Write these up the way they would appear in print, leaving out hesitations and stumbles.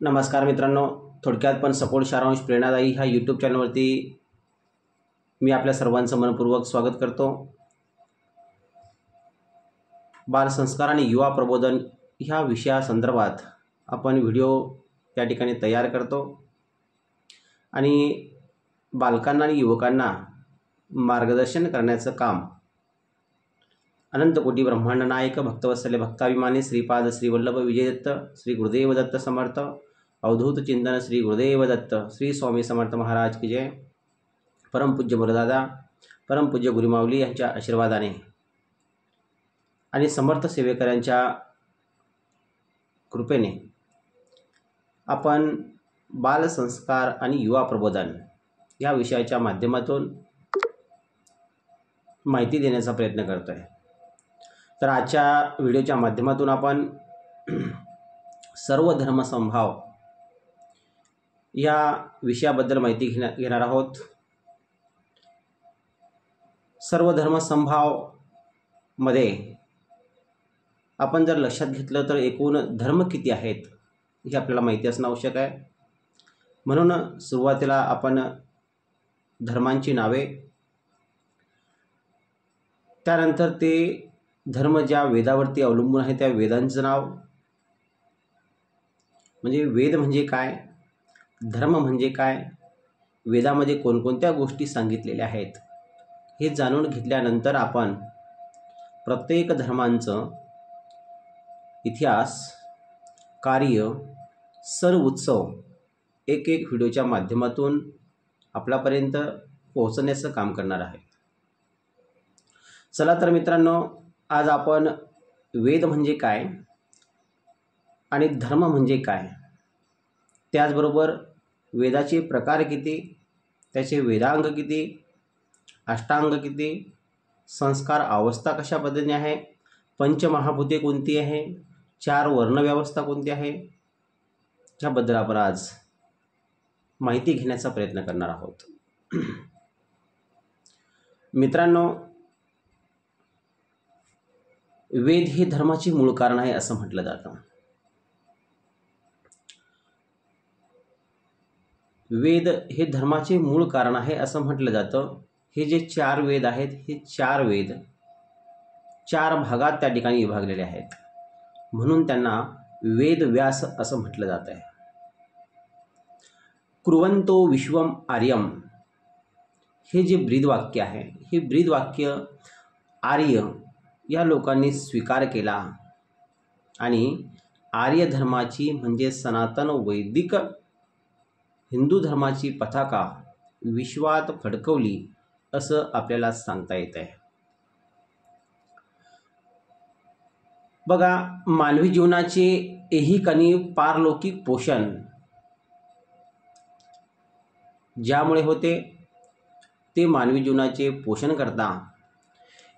नमस्कार मित्रांनो, थोडक्यात पण सपोर्ट सारांश प्रेरणादायी ह्या यूट्यूब चॅनलवरती मी आपल्या सर्वांचं मनपूर्वक स्वागत करतो। बालसंस्कार आणि युवा प्रबोधन ह्या विषयासंदर्भात आपण व्हिडिओ या ठिकाणी तयार करतो आणि बालकांना आणि युवकांना मार्गदर्शन करण्याचं काम अनंत कोटी ब्रह्मांड नायक भक्तवत्सल्य भक्ताभिमानी श्रीपाद श्री वल्लभ विजय दत्त श्री गुरुदेव दत्त समर्थ अवधूत चिंतन श्री गुरुदेव दत्त श्री स्वामी समर्थ महाराज की जय। परमपूज्य गुरुदादा परमपूज्य गुरुमाऊली यांच्या आशीर्वादाने आणि समर्थ सेवेकरांच्या कृपेने आपण बालसंस्कार आणि युवा प्रबोधन या विषयाच्या माध्यमातून माहिती देण्याचा प्रयत्न करतोय। तर आजच्या व्हिडिओच्या माध्यमातून आपण सर्व धर्मसमभाव या विषयाबद्दल माहिती घेणार आहोत। सर्व धर्मसमभाव मध्ये आपण जर लक्षात घेतलं तर एकूण धर्म किती आहेत हे आपल्याला माहिती असणं आवश्यक आहे। म्हणून सुरुवातीला आपण धर्मांची नावे, त्यानंतर ते धर्म ज्या वेदावरती अवलंबून आहे त्या वेदांचं नाव, म्हणजे वेद म्हणजे काय, धर्म म्हणजे काय, वेदामध्ये कोणकोणत्या गोष्टी सांगितलेल्या आहेत हे जाणून घेतल्यानंतर आपण प्रत्येक धर्मांचं इतिहास, कार्य, सण, उत्सव एक एक व्हिडिओच्या माध्यमातून आपल्यापर्यंत पोहोचण्याचं काम करणार आहे। चला तर मित्रांनो, आज आपण वेद म्हणजे काय आणि धर्म म्हणजे काय, त्याचबरोबर वेदाचे प्रकार किती, त्याचे वेदांग किती, अष्टांग किती, संस्कार अवस्था कशा पद्धतीने आहे, पंचमहाभूते कोणती आहे, चार वर्णव्यवस्था कोणती आहे, याबद्दल आपण आज माहिती घेण्याचा प्रयत्न करणार आहोत। मित्रांनो, वेद हे धर्माचे मूळ कारण आहे असं म्हटलं जातं। वेद हे धर्माचे मूळ कारण आहे असं म्हटलं जातं। हे जे चार वेद आहेत, हे चार वेद चार भागात त्या ठिकाणी विभागलेले आहेत, म्हणून त्यांना वेदव्यास असं म्हटलं जात आहे। कुर्वन्तो विश्वम आर्यम हे जे ब्रीदवाक्य आहे, हे ब्रीदवाक्य आर्य या लोकांनी स्वीकार केला आणि आर्य धर्माची म्हणजे सनातन वैदिक हिंदू धर्माची पताका विश्वात फडकवली असं आपल्याला सांगता येत आहे। बघा, मानवी जीवनाचे ऐहिक आणि पारलौकिक पोषण ज्यामुळे होते ते मानवी जीवनाचे पोषण करता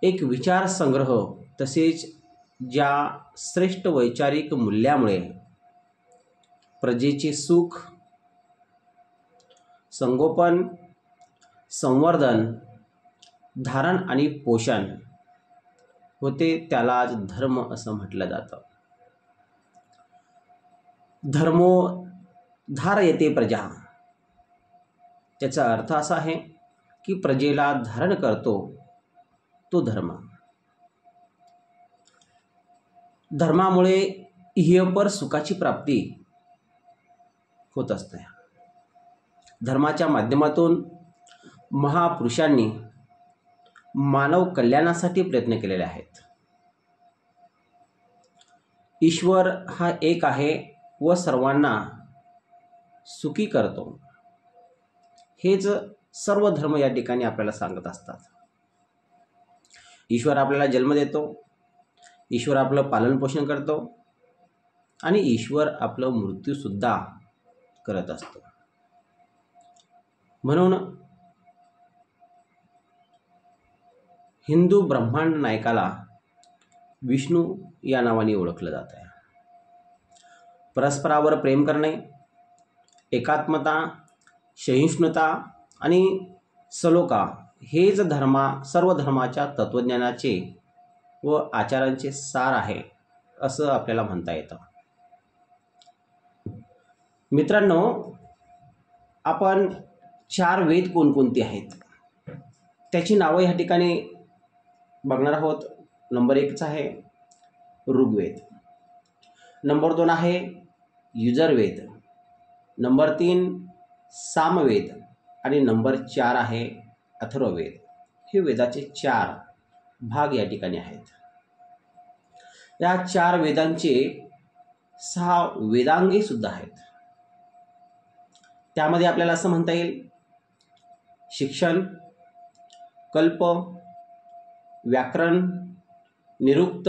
एक विचार संग्रह तसेच ज्या श्रेष्ठ वैचारिक मूल्यामुळे प्रजेचे सुख, संगोपन, संवर्धन, धारण आणि पोषण होते, त्याला आज धर्म असं म्हटलं जातं। धर्मो धारयते प्रजा, त्याचा अर्थ असा आहे की प्रजेला धारण करतो तो धर्म। धर्मामुळे इहपर सुखाची प्राप्ती होत असते। धर्माच्या माध्यमातून महापुरुषांनी मानव कल्याणासाठी प्रयत्न केलेले आहेत। ईश्वर हा एक आहे व सर्वांना सुखी करतो, हेच सर्व धर्म या ठिकाणी आपल्याला सांगत असतात। ईश्वर आपल्याला जन्म देतो, ईश्वर आपलं पालनपोषण करतो आणि ईश्वर आपलं मृत्यूसुद्धा करत असतो। म्हणून हिंदू ब्रह्मांड नायकाला विष्णू या नावाने ओळखलं जात आहे। परस्परावर प्रेम करणे, एकात्मता, सहिष्णुता आणि सलोखा हेच सर्व धर्माच्या तत्वज्ञानाचे व आचारांचे सार आहे असं आपल्याला म्हणता येतं। मित्रांनो, आपण 4 वेद कोणकोणते आहेत त्याची नावं ह्या ठिकाणी बघणार आहोत. नंबर 1 आहे ऋग्वेद, नंबर 2 आहे यजुर्वेद, नंबर 3 सामवेद आणि नंबर 4 आहे अथर्ववेद. हे वेदाचे 4 भाग या ठिकाणी आहेत. या 4 वेदांचे 6 वेदांगे सुद्धा आहेत. त्यामध्ये आपल्याला असं म्हणता येईल शिक्षण, कल्प, व्याकरण, निरुक्त,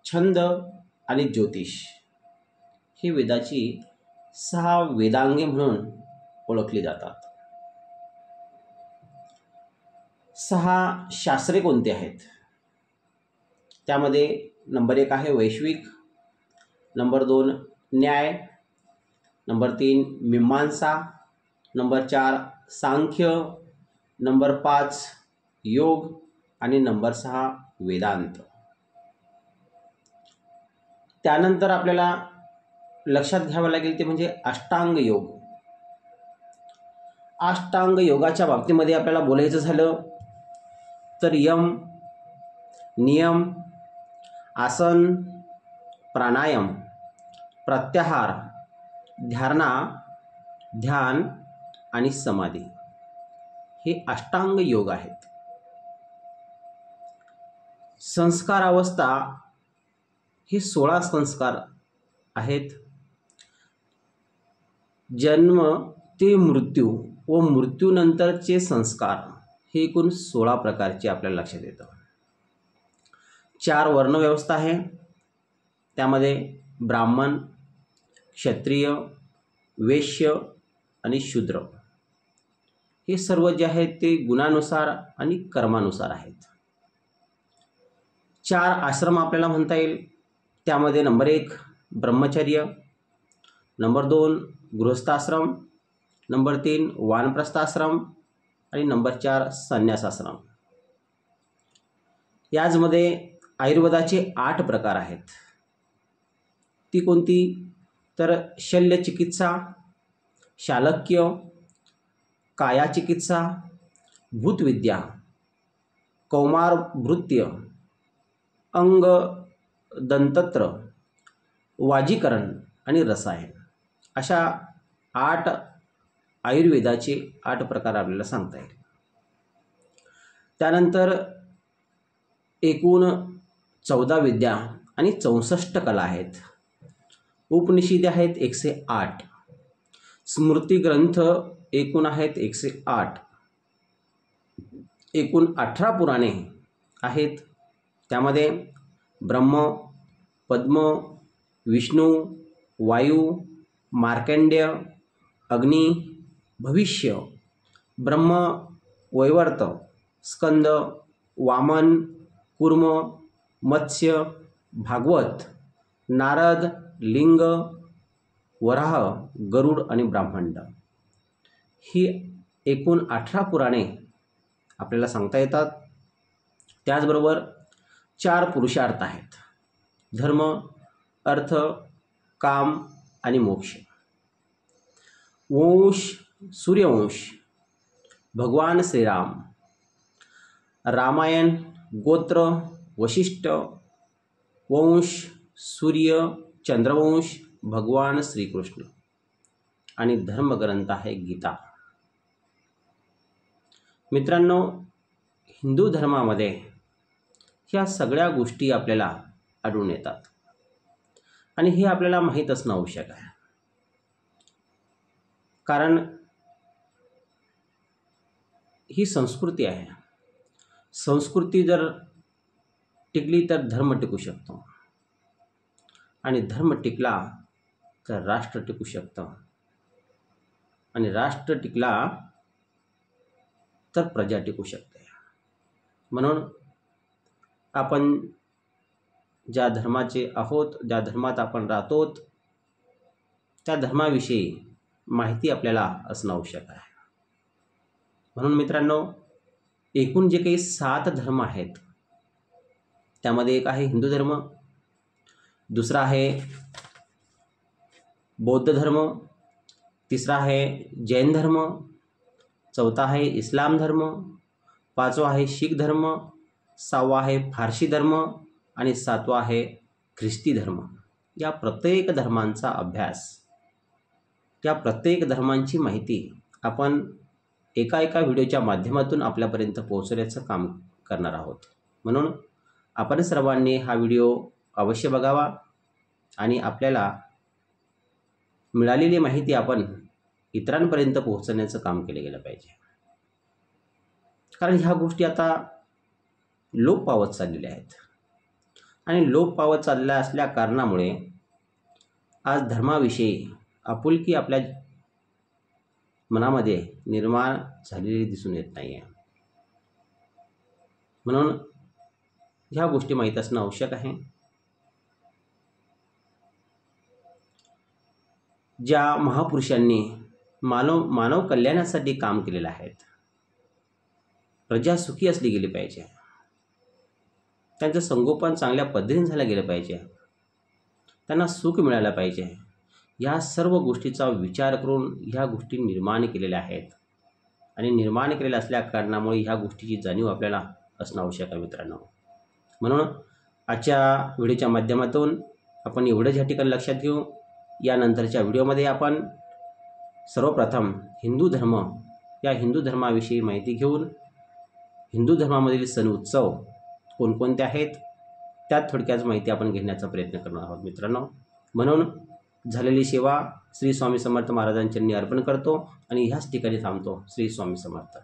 छंद आणि ज्योतिष ही वेदाची 6 वेदांगे म्हणून ओळखली जातात. 6 शास्त्रे कोणती आहेत? त्यामध्ये नंबर 1 आहे वैश्विक, नंबर 2 न्याय, नंबर 3 मीमांसा, नंबर 4 सांख्य, नंबर 5 योग आणि नंबर 6 वेदांत. त्यानंतर आपल्याला लक्षात घ्यावं लागेल ते म्हणजे अष्टांग योग. अष्टांग योगाच्या बाबतीमध्ये आपल्याला बोलायचं झालं तर यम, नियम, आसन, प्राणायाम, प्रत्याहार, धारणा, ध्यान आणि समाधी हे अष्टांग योग आहेत. संस्कार अवस्था हे 16 संस्कार आहेत. जन्म ते मृत्यू व मृत्यूनंतरचे संस्कार हे एकूण 16 प्रकारचे आपल्याला लक्षात येतं. 4 वर्णव्यवस्था आहे. त्यामध्ये ब्राह्मण, क्षत्रिय, वैश्य आणि शूद्र हे सर्व जे आहेत ते गुणानुसार आणि कर्मानुसार आहेत. 4 आश्रम आपल्याला म्हणता येईल. त्यामध्ये नंबर 1 ब्रह्मचर्य, नंबर 2 गृहस्थाश्रम, नंबर 3 वानप्रस्थाश्रम आणि नंबर 4 संन्यासाश्रम. याचमध्ये आयुर्वेदाचे 8 प्रकार आहेत. ती कोणती तर शल्यचिकित्सा, शालक्य, कायाचिकित्सा, भूतविद्या, कौमारभृत्य, अंग दंतत्र, वाजीकरण आणि रसायन अशा 8 आयुर्वेदाचे 8 प्रकार आपल्याला सांगता येईल. त्यानंतर एकूण 14 विद्या आणि 64 कला आहेत. उपनिषदे आहेत 108, स्मृतिग्रंथ एकूण आहेत 108, एकूण 18 पुराणे आहेत. त्यामध्ये ब्रह्म, पद्म, विष्णू, वायू, मार्कंडेय, अग्नी, भविष्य, ब्रह्म, वैवर्त, स्कंद, वामन, कूर्म, मत्स्य, भागवत, नारद, लिंग, वराह, गरुड आणि ब्राह्मंड ही एकूण 18 पुराणे आपल्याला सांगता येतात. त्याचबरोबर 4 पुरुषार्थ आहेत: धर्म, अर्थ, काम आणि मोक्ष. वंश, सूर्यवंश, भगवान श्रीराम, रामायण, गोत्र, वशिष्ठ, वंश, सूर्य, चंद्रवंश, भगवान श्रीकृष्ण आणि धर्मग्रंथ आहे गीता. मित्रांनो, हिंदू धर्मामध्ये ह्या सगळ्या गोष्टी आपल्याला आढळून येतात आणि हे आपल्याला माहीत असणं आवश्यक आहे. कारण ही संस्कृती आहे. संस्कृती जर टिकली तर धर्म टिकू शकतो आणि धर्म टिकला तर राष्ट्र टिकू शकतं आणि राष्ट्र टिकला तर प्रजा टिकू शकते. म्हणून आपण ज्या धर्माचे आहोत, ज्या धर्मात आपण राहतो, त्या धर्माविषयी माहिती आपल्याला असणं आवश्यक आहे. म्हणून मित्रांनो, एकूण जे काही 7 धर्म आहेत त्यामध्ये एक आहे हिंदू धर्म, दुसरा आहे बौद्ध धर्म, तिसरा आहे जैन धर्म, चौथा आहे इस्लाम धर्म, पाचवा आहे शीख धर्म, सहावा आहे फारसी धर्म आणि सातवा आहे ख्रिस्ती धर्म. या प्रत्येक धर्मांचा अभ्यास, या प्रत्येक धर्मांची माहिती आपण एका व्हिडिओच्या माध्यमातून आपल्यापर्यंत पोहोचवण्याचं काम करणार आहोत. म्हणून आपण सर्वांनी हा व्हिडिओ अवश्य बघावा आणि आपल्याला मिळालेली माहिती आपण इतरांपर्यंत पोहोचवण्याचं काम केलं गेलं पाहिजे. कारण ह्या गोष्टी आता लोप पावत चाललेल्या आहेत आणि लोप पावत चाललेल्या असल्या कारणामुळे आज धर्माविषयी आपुलकी आपल्या मनामध्ये निर्माण झालेली दिसून येत नाही आहे. म्हणून ह्या गोष्टी माहीत असणं आवश्यक आहे. ज्या महापुरुषांनी मानव कल्याणासाठी काम केलेलं आहे, प्रजा सुखी असली गेली पाहिजे, त्यांचं संगोपन चांगल्या पद्धतीने झालं गेलं पाहिजे, त्यांना सुख मिळालं पाहिजे, या सर्व गोष्टीचा विचार करून ह्या गोष्टी निर्माण केलेल्या आहेत आणि निर्माण केलेल्या असल्या कारणामुळे ह्या गोष्टीची जाणीव आपल्याला असणं आवश्यक आहे मित्रांनो. म्हणून आजच्या व्हिडिओच्या माध्यमातून आपण एवढंच या ठिकाणी लक्षात घेऊ. यानंतरच्या व्हिडिओमध्ये आपण सर्वप्रथम हिंदू धर्म, या हिंदू धर्माविषयी माहिती घेऊन हिंदू धर्मामधील सण उत्सव कोणकोणते आहेत त्यात थोडक्यात माहिती आपण घेण्याचा प्रयत्न करणार आहोत मित्रांनो. म्हणून झालेली सेवा श्री स्वामी समर्थ महाराजांच्या चरणी अर्पण करतो आणि ह्याच ठिकाणी थांबतो. श्री स्वामी समर्थ.